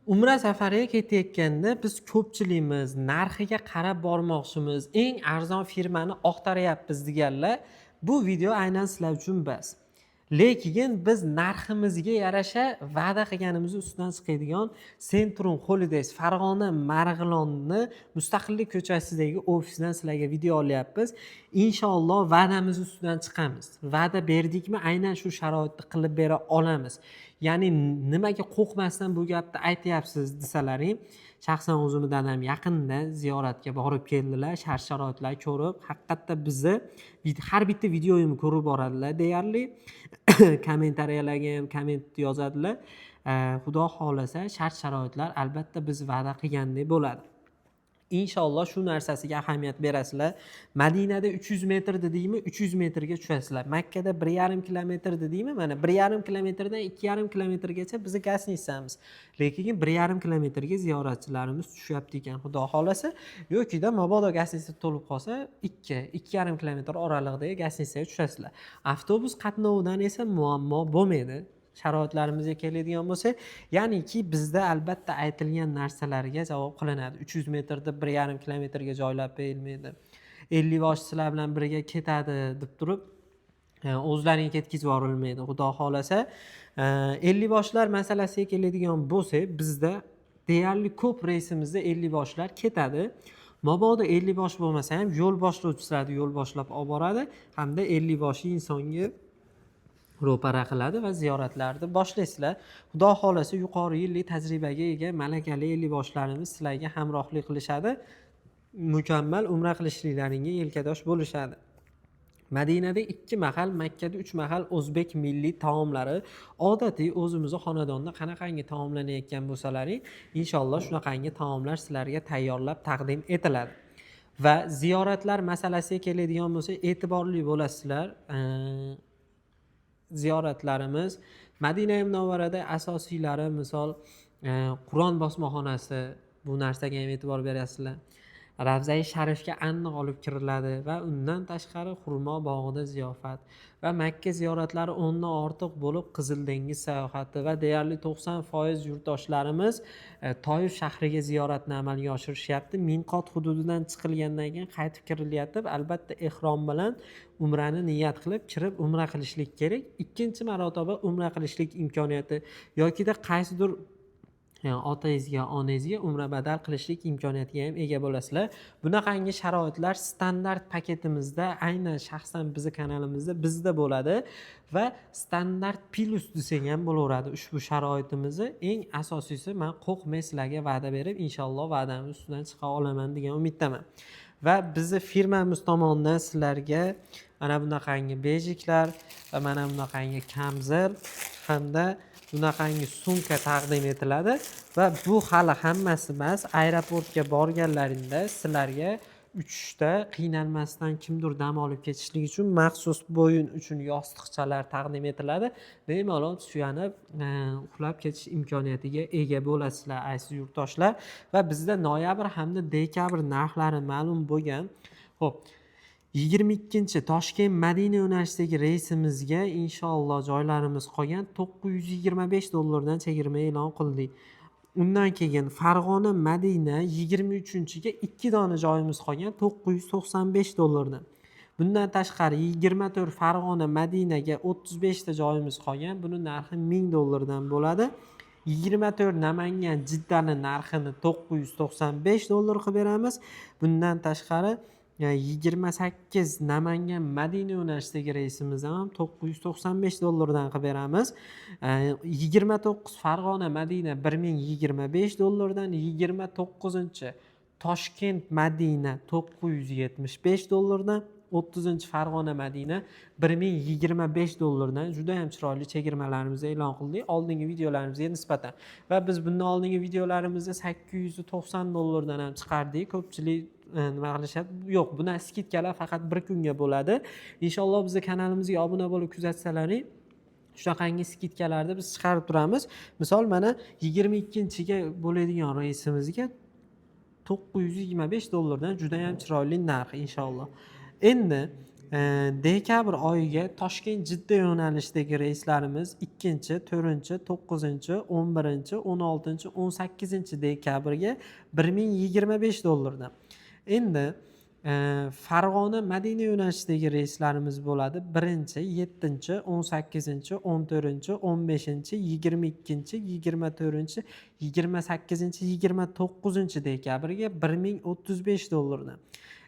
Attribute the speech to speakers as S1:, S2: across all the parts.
S1: Umra safariga ketayotganda biz ko'pchiligimiz narxiga qarab bormoqchimiz, eng arzon firmani oqtaryapmiz deganlar, bu video aynan sizlar uchun bas. Lekin biz narximizga yarasha va'da qilganimiz ustidan chiqadigan Centrum Holidays Farg'ona Marg'ilonni Mustaqillik ko'chasidagi ofisdan sizlarga video olyapmiz. Inshaalloh va'damiz ustidan chiqamiz. Va'da berdikmi, aynan shu sharoitni qilib bera olamiz. Ya'ni nimaga qo'rqmasdan bu gapni aytyapsiz desalaring, shaxsan o'zimni dadam yaqinda ziyoratga borib keldilar, shart-sharoitlar ko'rib, haqiqatda bizni har bitta videoyimni ko'rib boradilar deyarli. Kommentariyalarga ham komment yozadilar. Xudo xolasa shart-sharoitlar albatta biz va'da qilgandek bo'ladi. Inshaalloh shu narsasiga ahamiyat berasizlar. Madinada 300 metr dedikmi, 300 metrga tushasizlar. Makkada 1,5 kilometr dedikmi, mana 1,5 kilometrdan 2,5 kilometrgacha bizni gasnitsamiz. Lekin 1,5 kilometrga ziyoratchilarimiz tushyapti ekan, xudo xolasa. Yo'kida mabodo gasnitsa to'lib qolsa, 2,5 kilometr oralig'idagi gasnitsaga tushasizlar. Avtobus qatnovidan esa muammo bo'lmaydi. Sharoitlarimizga keladigan bo'lsa, ya'niki bizda albatta aytilgan narsalarga javob qilinadi. 300 metrda 1,5 kilometrga joylab berilmaydi. 50 bosh sizlar bilan birga ketadi deb turib, o'zlaring ketkizib yuborilmaydi. Xudo xolasa, 50 boshlar masalasiga keladigan bo'lsa, bizda deyarli ko'p reysimizda 50 boshlar ketadi. Mabodo 50 bosh bo'lmasa ham yo'l boshlovchilarni yo'l boshlab olib boradi hamda 50 boshli insonga ro'para qiladi va ziyoratlarni boshlaysizlar. Xudo xolasa yuqori yillik tajribaga ega malakali 50 boshlarimiz sizlarga hamrohlik qilishadi. Mukammal umra qilishliklaringga yelkadosh bo'lishadi. Madinada 2 mahal, Makkada 3 mahal o'zbek milliy taomlari, odatiy o'zimizning xonadonda qanaqangi taomlanayotgan bo'lsalaring, inshaalloh shunaqangi taomlar sizlarga tayyorlab taqdim etiladi. Va ziyoratlar masalasiga keladigan bo'lsa, e'tiborli bo'lasizlar. Ziyoratlarimiz Madina Munavvarada asosiylari misol Qur'on bosmaxonasi, bu narsaga ham e'tibor berasizlar. Ravza-i Sharifga aniq olib kiriladi va undan tashqari Xurmo bog'ida ziyofat va Makka ziyoratlari 10 dan ortiq bo'lib Qizil dengiz sayohati va deyarli 90% yurtdoshlarimiz Toyif shahriga ziyoratni amalga oshirishyapti. Minqot hududidan chiqilgandan keyin qaytib kirilyapti. Albatta ehrom bilan umrani niyat qilib kirib umra qilishlik kerak. Ikkinchi marotaba umra qilishlik imkoniyati yokida qaysidir otangizga, onangizga umra badal qilishlik imkoniyatiga ham ega bo'lasizlar. Bunaqangi sharoitlar standart paketimizda, aynan shaxsan bizning kanalimizda bizda bo'ladi va standart plus desang ham bo'laveradi. Ushbu sharoitimizni eng asosiysi, men qo'rqmay sizlarga va'da berib, inshaalloh va'damni ustidan chiqa olaman degan umiddaman. Va bizni firmamiz tomonidan sizlarga mana bunaqangi bejiklar va mana bunaqangi kamzir hamda bunaqangi sumka taqdim etiladi va bu hali hammasi emas. Aeroportga borganlaringda sizlarga uchishda qiynalmasdan kimdir dam olib ketishlik uchun maxsus bo'yin uchun yostiqchalar taqdim etiladi. Bemalol suyanib uxlab ketish imkoniyatiga ega bo'lasizlar aziz yurtdoshlar. Va bizda noyabr hamda dekabr narxlari ma'lum bo'lgan. Xo'p, 22 Toshkent Madina yo'nalishidagi reysimizga inshaalloh joylarimiz qolgan. $925 dan chegirma e'lon qildik. Undan keyin Farg'ona Madina 23-ga 2 dona joyimiz qolgan $995 dan. Bundan tashqari 24 Farg'ona Madinaga 35 ta joyimiz qolgan. Buni narxi $1000 dan bo'ladi. 24 Namangan Jiddani narxini $995 qilib beramiz. Bundan tashqari 28 Namangan Madina yo'nalishidagi reysimizni ham $995 dan qilib beramiz. 29 Farg'ona Madina $1025 dan, 29 Toshkent Madina $975 dan, 30 Farg'ona Madina $1025 dan juda ham chiroyli chegirmalarimizni e'lon qildik oldingi videolarimizga nisbatan. Va biz bundan oldingi videolarimizda $890 dan ham chiqardik. Ko'pchilik nima qilishadi? Yo'q, buni skidkalar faqat bir kunga bo'ladi. Inshaalloh bizning kanalimizga obuna bo'lib kuzatsalaring, shunaqangi skidkalarni biz chiqarib turamiz. Misol mana 22-ga bo'ladigan reysimizga $925 dan juda ham chiroyli narx inshaalloh. Endi Dekabr oyiga Toshkent Jidda yo'nalishidagi reyslarimiz 2, 4, 9, 11, 16, 18 dekabrga $1025 dan. Endi Farg'ona Madina yo'nalishidagi reyslarimiz bo'ladi. 1, 7, 18, 14, 15, 22, 24, 28, 29 dekabrga $1035dan.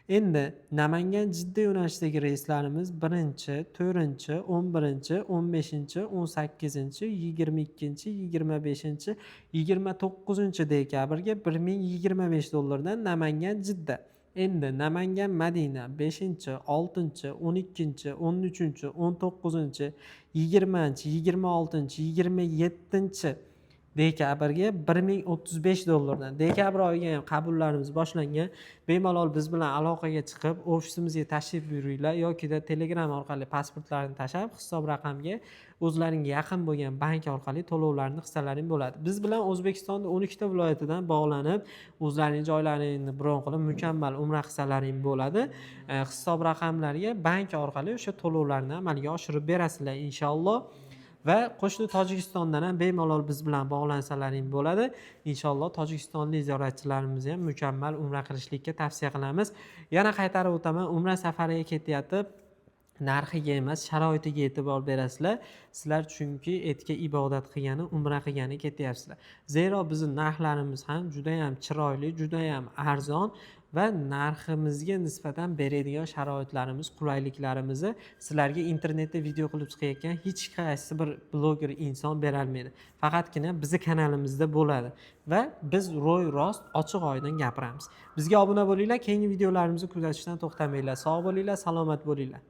S1: Endi Namangan Jidda yo'nalishidagi reyslarimiz 1, 4, 11, 15, 18, 22, 25, 29 dekabrga $1025dan Namangan Jidda. Endi Namangan Madina 5, 6, 12, 13, 19, 20, 26, 27 dekabrga $1035dan. Dekabr oyiga ham qabullarimiz boshlangan. Bemalol biz bilan aloqaga chiqib, ofisimizga tashrif buyuringlar yokida Telegram orqali pasportlarni tashlab, hisob raqamga o'zlaringga yaqin bo'lgan bank orqali to'lovlarni hissalaring bo'ladi. Biz bilan O'zbekistonning 12 ta viloyatidan bog'lanib, o'zlarining joylaringni bron qilib, mukammal umra hissalaring bo'ladi. Hisob raqamlariga bank orqali o'sha to'lovlarni amalga oshirib berasizlar inshaalloh. Va qo'shni Tojikistondan ham bemalol biz bilan bog'lansalaring bo'ladi. Inshaalloh tojikistonlik ziyoratchilarimizni ham mukammal umra qilishlikka tavsiya qilamiz. Yana qaytarib o'taman, umra safariga ketayotib narxiga emas, sharoitiga e'tibor berasizlar. Sizlar chunki etga ibodat qilgani, umra qilgani ketyapsizlar. Zero bizning narxlarimiz ham juda ham chiroyli, juda ham arzon va narximizga nisbatan beradigan sharoitlarimiz, qulayliklarimizni sizlarga internetda video qilib chiqayotgan hech qaysi bir bloger inson bera olmaydi. Faqatgina bizning kanalimizda bo'ladi va biz ro'y rost ochiq oydin gapiramiz. Bizga obuna bo'linglar, keyingi videolarimizni kuzatishdan to'xtamanglar. Sog' bo'linglar, salomat bo'linglar.